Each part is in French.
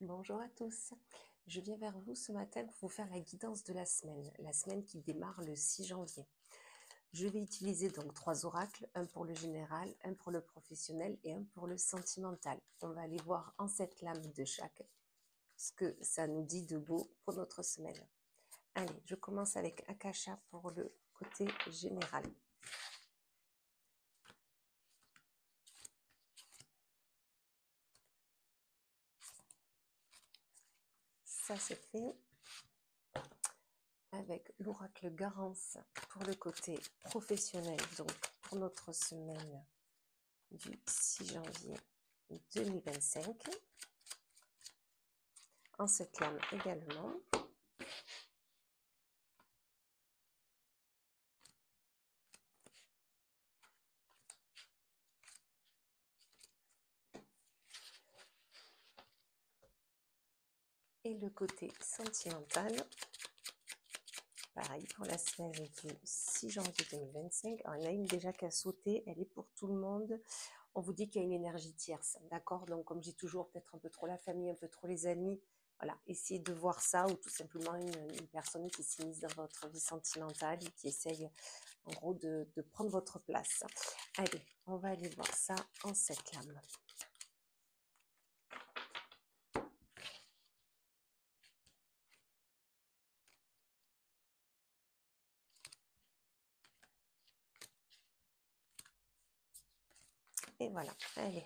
Bonjour à tous, je viens vers vous ce matin pour vous faire la guidance de la semaine qui démarre le 6 janvier. Je vais utiliser donc 3 oracles, un pour le général, un pour le professionnel et un pour le sentimental. On va aller voir en cette lame de chaque ce que ça nous dit de beau pour notre semaine. Allez, je commence avec Akasha pour le côté général. Ça c'est fait. Avec l'oracle Garance pour le côté professionnel, donc pour notre semaine du 6 janvier 2025. En cette lame également. Et le côté sentimental, pareil pour la semaine du 6 janvier 2025. Alors, il y en a une déjà qui a sauté, elle est pour tout le monde. On vous dit qu'il y a une énergie tierce, d'accord? Donc, comme je dis toujours, peut-être un peu trop la famille, un peu trop les amis. Voilà, essayez de voir ça, ou tout simplement une personne qui s'immisce dans votre vie sentimentale et qui essaye, en gros, de prendre votre place. Allez, on va aller voir ça en cette lame. Et voilà, allez.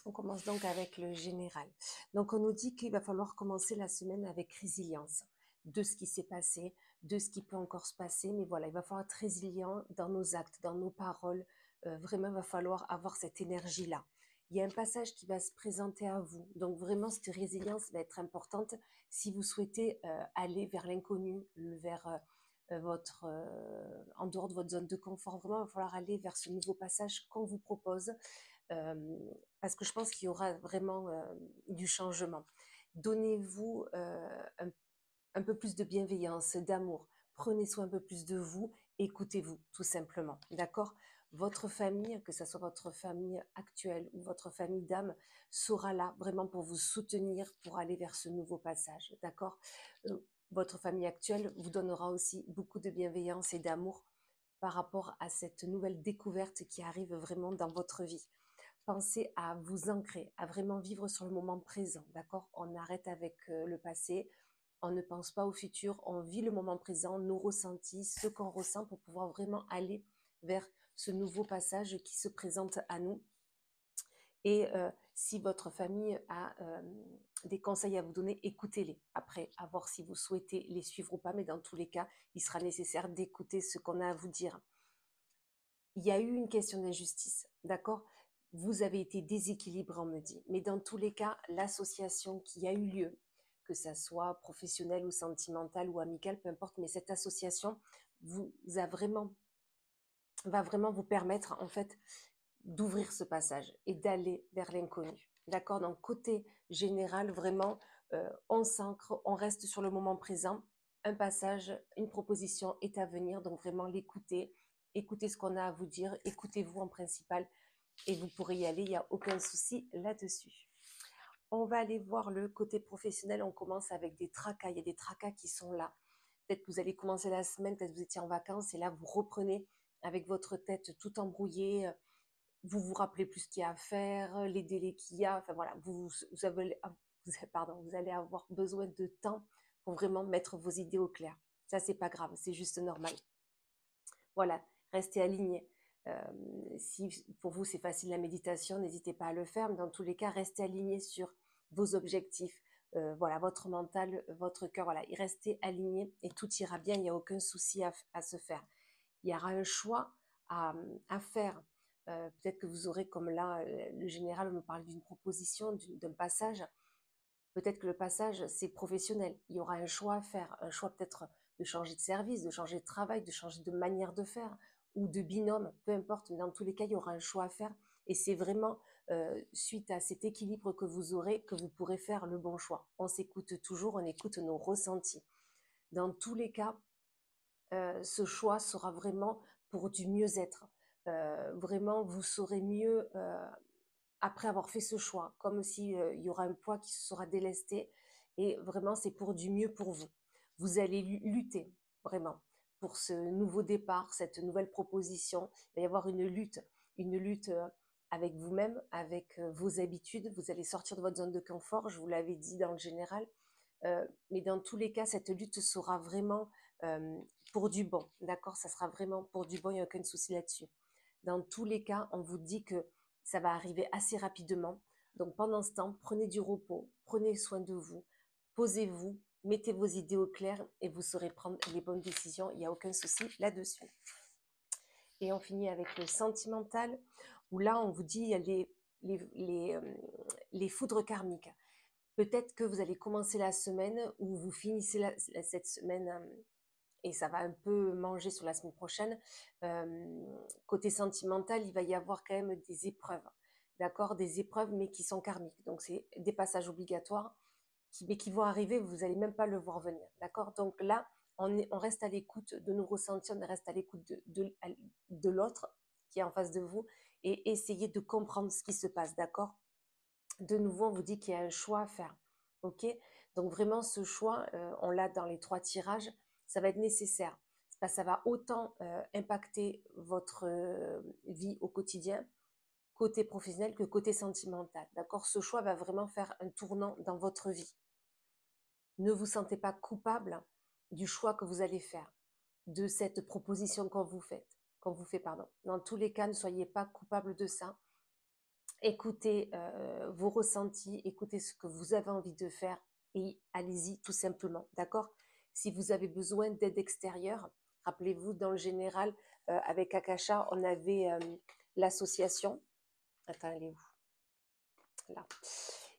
On commence donc avec le général. Donc, on nous dit qu'il va falloir commencer la semaine avec résilience de ce qui s'est passé, de ce qui peut encore se passer. Mais voilà, il va falloir être résilient dans nos actes, dans nos paroles. Vraiment, il va falloir avoir cette énergie-là. Il y a un passage qui va se présenter à vous. Donc, vraiment, cette résilience va être importante si vous souhaitez aller vers l'inconnu, vers en dehors de votre zone de confort. Vraiment, il va falloir aller vers ce nouveau passage qu'on vous propose. Parce que je pense qu'il y aura vraiment du changement. Donnez-vous un peu plus de bienveillance, d'amour. Prenez soin un peu plus de vous, écoutez-vous, tout simplement. D'accord? Votre famille, que ce soit votre famille actuelle ou votre famille d'âme, sera là vraiment pour vous soutenir, pour aller vers ce nouveau passage. D'accord? Votre famille actuelle vous donnera aussi beaucoup de bienveillance et d'amour par rapport à cette nouvelle découverte qui arrive vraiment dans votre vie. Pensez à vous ancrer, à vraiment vivre sur le moment présent, d'accord? On arrête avec le passé, on ne pense pas au futur, on vit le moment présent, nos ressentis, ce qu'on ressent pour pouvoir vraiment aller vers ce nouveau passage qui se présente à nous. Et si votre famille a des conseils à vous donner, écoutez-les. Après, à voir si vous souhaitez les suivre ou pas, mais dans tous les cas, il sera nécessaire d'écouter ce qu'on a à vous dire. Il y a eu une question d'injustice, d'accord? Vous avez été déséquilibré, on me dit. Mais dans tous les cas, l'association qui a eu lieu, que ça soit professionnelle ou sentimentale ou amicale, peu importe, mais cette association va vraiment vous permettre, en fait, d'ouvrir ce passage et d'aller vers l'inconnu. D'accord? Donc, côté général, vraiment, on s'ancre, on reste sur le moment présent. Un passage, une proposition est à venir, donc vraiment l'écouter, écoutez ce qu'on a à vous dire, écoutez-vous en principal et vous pourrez y aller, il n'y a aucun souci là-dessus. On va aller voir le côté professionnel, on commence avec des tracas, il y a des tracas qui sont là. Peut-être que vous allez commencer la semaine, peut-être que vous étiez en vacances et là vous reprenez avec votre tête tout embrouillée, vous vous rappelez plus ce qu'il y a à faire, les délais qu'il y a, enfin voilà, vous allez avoir besoin de temps pour vraiment mettre vos idées au clair. Ça, c'est pas grave, c'est juste normal. Voilà, restez aligné. Si pour vous c'est facile la méditation, n'hésitez pas à le faire, mais dans tous les cas, restez aligné sur vos objectifs. Voilà, votre mental, votre cœur, voilà, restez aligné et tout ira bien, il n'y a aucun souci à se faire. Il y aura un choix à faire. Peut-être que vous aurez, comme là, le général me parle d'une proposition, d'un passage. Peut-être que le passage, c'est professionnel. Il y aura un choix à faire, un choix peut-être de changer de service, de changer de travail, de changer de manière de faire ou de binôme, peu importe. Mais dans tous les cas, il y aura un choix à faire. Et c'est vraiment suite à cet équilibre que vous aurez que vous pourrez faire le bon choix. On s'écoute toujours, on écoute nos ressentis. Dans tous les cas, ce choix sera vraiment pour du mieux-être. Vraiment, vous saurez mieux après avoir fait ce choix, comme si, il y aura un poids qui se sera délesté et vraiment c'est pour du mieux pour vous. Vous allez lutter vraiment pour ce nouveau départ, cette nouvelle proposition. Il va y avoir une lutte, avec vous-même, avec, vos habitudes. Vous allez sortir de votre zone de confort, je vous l'avais dit dans le général, mais dans tous les cas, cette lutte sera vraiment, pour du bon, d'accord? Ça sera vraiment pour du bon, il y a aucun souci là-dessus. Dans tous les cas, on vous dit que ça va arriver assez rapidement. Donc pendant ce temps, prenez du repos, prenez soin de vous, posez-vous, mettez vos idées au clair et vous saurez prendre les bonnes décisions. Il n'y a aucun souci là-dessus. Et on finit avec le sentimental, où là, on vous dit, il y a les foudres karmiques. Peut-être que vous allez commencer la semaine ou vous finissez cette semaine et ça va un peu manger sur la semaine prochaine. Côté sentimental, il va y avoir quand même des épreuves, d'accord? Des épreuves, mais qui sont karmiques. Donc, c'est des passages obligatoires, mais qui vont arriver, vous n'allez même pas le voir venir, d'accord? Donc là, on reste à l'écoute de nos ressentis, on reste à l'écoute de l'autre qui est en face de vous et essayez de comprendre ce qui se passe, d'accord? De nouveau, on vous dit qu'il y a un choix à faire, ok? Donc vraiment, ce choix, on l'a dans les 3 tirages, ça va être nécessaire. Ça va autant impacter votre vie au quotidien, côté professionnel que côté sentimental, d'accord? Ce choix va vraiment faire un tournant dans votre vie. Ne vous sentez pas coupable du choix que vous allez faire, de cette proposition qu'on vous fait, pardon. Dans tous les cas, ne soyez pas coupable de ça. Écoutez vos ressentis, écoutez ce que vous avez envie de faire et allez-y tout simplement, d'accord? Si vous avez besoin d'aide extérieure, rappelez-vous, dans le général, avec Akasha, on avait l'association. Attends, elle est où? Là.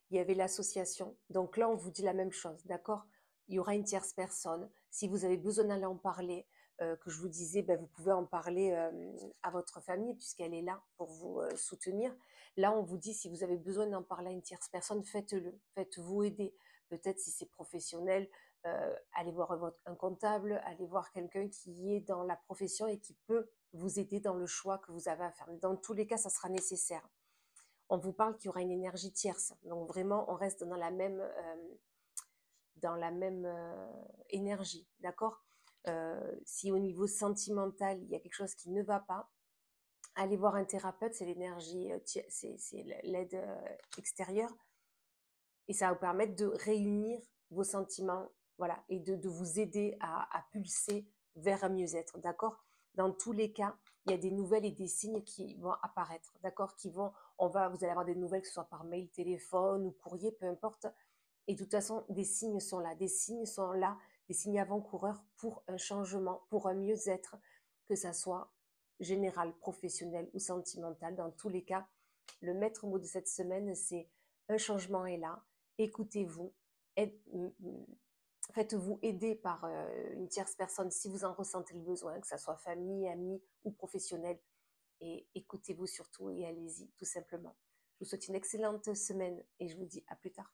Il y avait l'association. Donc là, on vous dit la même chose, d'accord? Il y aura une tierce personne. Si vous avez besoin d'aller en parler, que je vous disais, ben, vous pouvez en parler à votre famille puisqu'elle est là pour vous soutenir. Là, on vous dit, si vous avez besoin d'en parler à une tierce personne, faites-le. Faites-vous aider. Peut-être si c'est professionnel, allez voir un comptable, allez voir quelqu'un qui est dans la profession et qui peut vous aider dans le choix que vous avez à faire. Mais dans tous les cas, ça sera nécessaire. On vous parle qu'il y aura une énergie tierce. Donc vraiment, on reste dans la même énergie, d'accord? Si au niveau sentimental, il y a quelque chose qui ne va pas, allez voir un thérapeute, c'est l'énergie, c'est l'aide extérieure, et ça va vous permettre de réunir vos sentiments, voilà, et de vous aider à pulser vers un mieux-être, d'accord? Dans tous les cas, il y a des nouvelles et des signes qui vont apparaître, d'accord? Vous allez avoir des nouvelles, que ce soit par mail, téléphone ou courrier, peu importe. Et de toute façon, des signes sont là, des signes avant-coureurs pour un changement, pour un mieux-être, que ça soit général, professionnel ou sentimental. Dans tous les cas, le maître mot de cette semaine, c'est un changement est là. Écoutez-vous, faites-vous aider par une tierce personne si vous en ressentez le besoin, que ce soit famille, amis ou professionnel. Et écoutez-vous surtout et allez-y, tout simplement. Je vous souhaite une excellente semaine et je vous dis à plus tard.